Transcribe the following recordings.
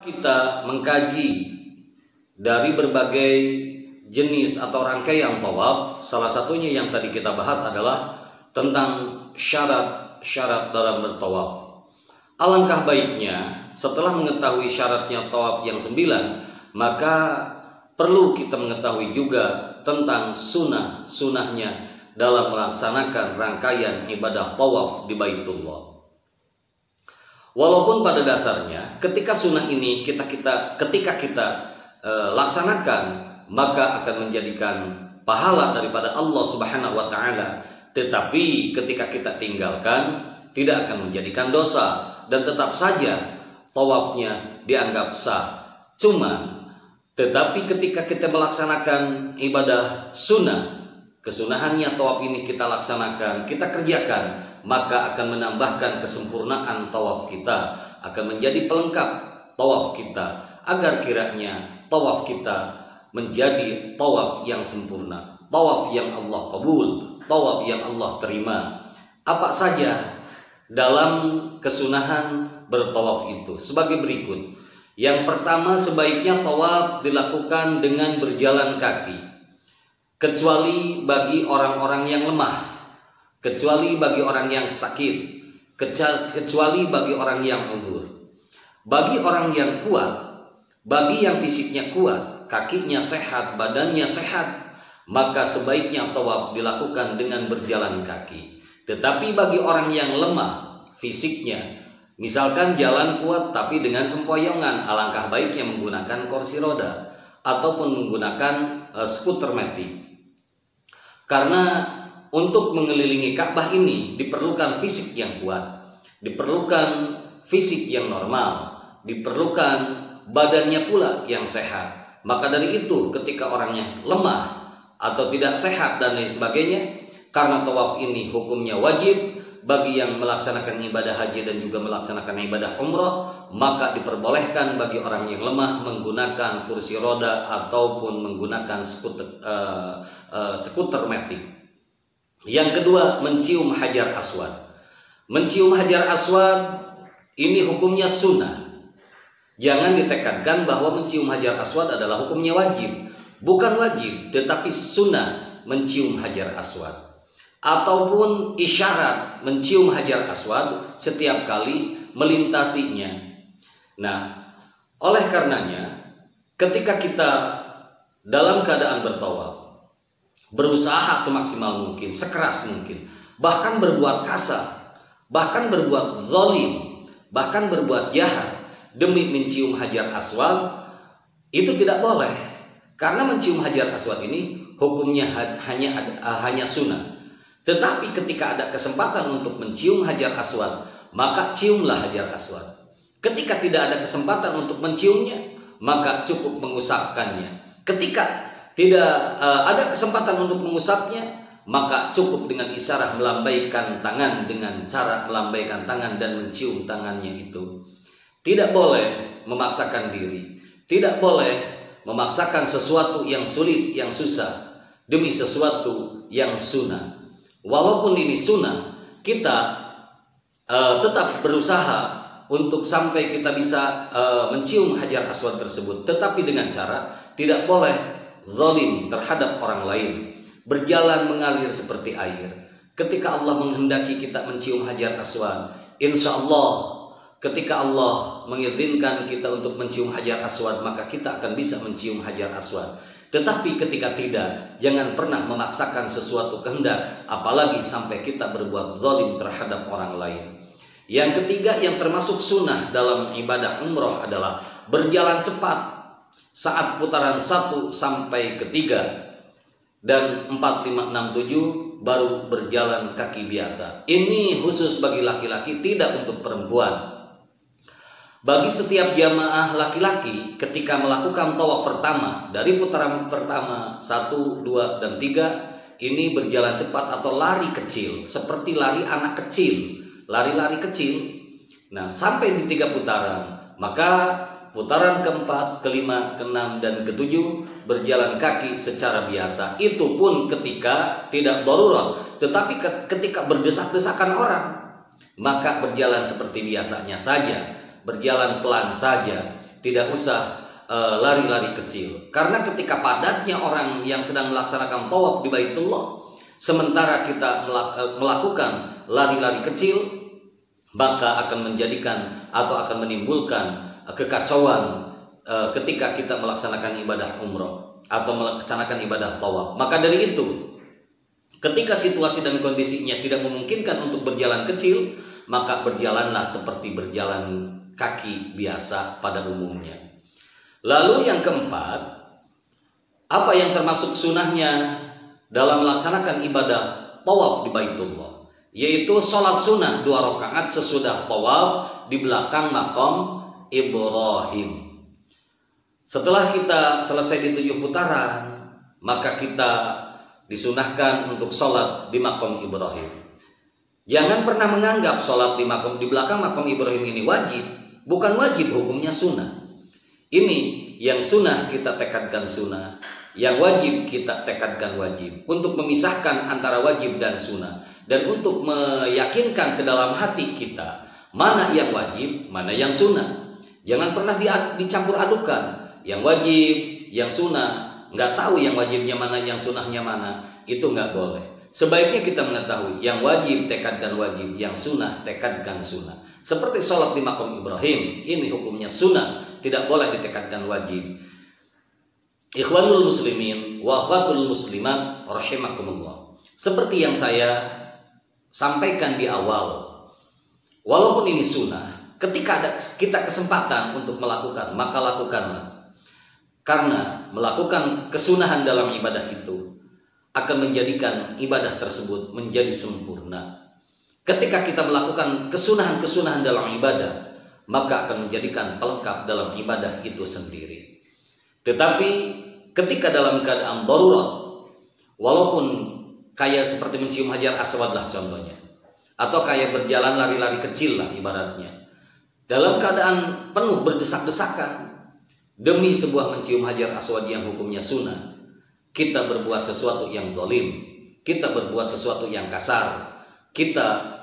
Kita mengkaji dari berbagai jenis atau rangkaian tawaf, salah satunya yang tadi kita bahas adalah tentang syarat-syarat dalam bertawaf. Alangkah baiknya setelah mengetahui syaratnya tawaf yang 9, maka perlu kita mengetahui juga tentang sunnahnya dalam melaksanakan rangkaian ibadah tawaf di Baitullah. Walaupun pada dasarnya ketika sunnah ini ketika kita laksanakan, maka akan menjadikan pahala daripada Allah Subhanahu wa taala, tetapi ketika kita tinggalkan tidak akan menjadikan dosa dan tetap saja tawafnya dianggap sah. Tetapi ketika kita melaksanakan ibadah sunnah, kesunahannya tawaf ini kita laksanakan, kita kerjakan, maka akan menambahkan kesempurnaan tawaf kita, akan menjadi pelengkap tawaf kita, agar kiranya tawaf kita menjadi tawaf yang sempurna, tawaf yang Allah kabul, tawaf yang Allah terima. Apa saja dalam kesunahan bertawaf itu sebagai berikut. Yang pertama, sebaiknya tawaf dilakukan dengan berjalan kaki, kecuali bagi orang-orang yang lemah, kecuali bagi orang yang sakit, kecuali bagi orang yang uzur. Bagi orang yang kuat, bagi yang fisiknya kuat, kakinya sehat, badannya sehat, maka sebaiknya tawaf dilakukan dengan berjalan kaki. Tetapi bagi orang yang lemah fisiknya, misalkan jalan kuat tapi dengan sempoyongan, alangkah baiknya menggunakan kursi roda ataupun menggunakan skuter matic. Karena untuk mengelilingi Ka'bah ini diperlukan fisik yang kuat, diperlukan fisik yang normal, diperlukan badannya pula yang sehat. Maka dari itu ketika orangnya lemah atau tidak sehat dan lain sebagainya, karena tawaf ini hukumnya wajib bagi yang melaksanakan ibadah haji dan juga melaksanakan ibadah umrah, maka diperbolehkan bagi orang yang lemah menggunakan kursi roda ataupun menggunakan skuter matic. Yang kedua, mencium hajar aswad. Mencium hajar aswad ini hukumnya sunnah. Jangan ditekankan bahwa mencium hajar aswad adalah hukumnya wajib. Bukan wajib, tetapi sunnah mencium hajar aswad. Ataupun isyarat mencium hajar aswad setiap kali melintasinya. Nah, oleh karenanya ketika kita dalam keadaan bertawaf, berusaha semaksimal mungkin, sekeras mungkin, bahkan berbuat kasar, bahkan berbuat zalim, bahkan berbuat jahat demi mencium hajar aswad, itu tidak boleh. Karena mencium hajar aswad ini hukumnya hanya sunnah. Tetapi ketika ada kesempatan untuk mencium hajar aswad, maka ciumlah hajar aswad. Ketika tidak ada kesempatan untuk menciumnya, maka cukup mengusapkannya. Ketika tidak ada kesempatan untuk mengusapnya, maka cukup dengan isyarat melambaikan tangan, dengan cara melambaikan tangan dan mencium tangannya itu. Tidak boleh memaksakan diri, tidak boleh memaksakan sesuatu yang sulit, yang susah demi sesuatu yang sunnah. Walaupun ini sunnah, kita tetap berusaha untuk sampai kita bisa mencium hajar aswad tersebut, tetapi dengan cara tidak boleh zalim terhadap orang lain, berjalan mengalir seperti air. Ketika Allah menghendaki kita mencium hajar aswad, insya Allah ketika Allah mengizinkan kita untuk mencium hajar aswad, maka kita akan bisa mencium hajar aswad. Tetapi ketika tidak, jangan pernah memaksakan sesuatu kehendak, apalagi sampai kita berbuat zalim terhadap orang lain. Yang ketiga yang termasuk sunnah dalam ibadah umroh adalah berjalan cepat saat putaran 1 sampai ke 3 dan 4, 5, 6, 7 baru berjalan kaki biasa. Ini khusus bagi laki-laki, tidak untuk perempuan. Bagi setiap jamaah laki-laki ketika melakukan tawaf pertama, dari putaran pertama 1, 2, dan 3, ini berjalan cepat atau lari kecil, seperti lari anak kecil, lari-lari kecil. Nah, sampai di 3 putaran, maka putaran keempat, kelima, keenam, dan ketujuh berjalan kaki secara biasa. Itu pun ketika tidak darurat. Tetapi ketika berdesak-desakan orang, maka berjalan seperti biasanya saja, berjalan pelan saja, tidak usah lari-lari kecil. Karena ketika padatnya orang yang sedang melaksanakan tawaf di Baitullah, sementara kita melakukan lari-lari kecil, maka akan menjadikan atau akan menimbulkan kekacauan ketika kita melaksanakan ibadah umroh atau melaksanakan ibadah tawaf. Maka dari itu, ketika situasi dan kondisinya tidak memungkinkan untuk berjalan kecil, maka berjalanlah seperti berjalan kaki biasa pada umumnya. Lalu yang keempat, apa yang termasuk sunnahnya dalam melaksanakan ibadah tawaf di Baitullah, yaitu sholat sunnah 2 rakaat sesudah tawaf di belakang maqam Ibrahim. Setelah kita selesai di 7 putaran, maka kita disunahkan untuk sholat di maqam Ibrahim. Jangan pernah menganggap sholat di belakang maqam Ibrahim ini wajib. Bukan wajib, hukumnya sunnah. Ini yang sunnah kita tekadkan sunnah, yang wajib kita tekadkan wajib. Untuk memisahkan antara wajib dan sunnah, dan untuk meyakinkan ke dalam hati kita mana yang wajib, mana yang sunnah. Jangan pernah dicampur adukan, yang wajib, yang sunnah. Nggak tahu yang wajibnya mana, yang sunnahnya mana. Itu nggak boleh. Sebaiknya kita mengetahui yang wajib tekadkan wajib, yang sunnah tekadkan sunnah. Seperti sholat di maqam Ibrahim, ini hukumnya sunnah, tidak boleh ditekadkan wajib. Ikhwanul muslimin wa akhwatul muslimat rahimakumullah. Seperti yang saya sampaikan di awal, walaupun ini sunnah, ketika ada kita kesempatan untuk melakukan, maka lakukanlah. Karena melakukan kesunahan dalam ibadah itu akan menjadikan ibadah tersebut menjadi sempurna. Ketika kita melakukan kesunahan-kesunahan dalam ibadah, maka akan menjadikan pelengkap dalam ibadah itu sendiri. Tetapi ketika dalam keadaan darurat, walaupun kayak seperti mencium hajar aswad lah contohnya, atau kayak berjalan lari-lari kecil lah ibaratnya, dalam keadaan penuh berdesak-desakan demi sebuah mencium hajar aswad yang hukumnya sunnah, kita berbuat sesuatu yang zalim, kita berbuat sesuatu yang kasar, kita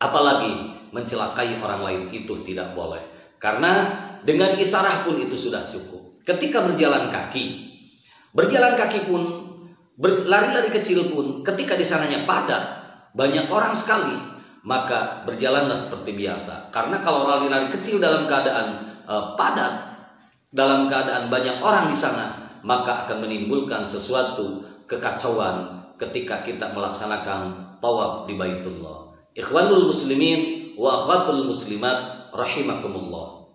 apalagi mencelakai orang lain, itu tidak boleh. Karena dengan isarah pun itu sudah cukup. Ketika berjalan kaki pun, berlari-lari kecil pun, ketika di sananya padat, banyak orang sekali, maka berjalanlah seperti biasa. Karena kalau lari-lari kecil dalam keadaan padat, dalam keadaan banyak orang di sana, maka akan menimbulkan sesuatu kekacauan ketika kita melaksanakan tawaf di Baitullah. Ikhwanul muslimin wa akhwatul muslimat rahimakumullah.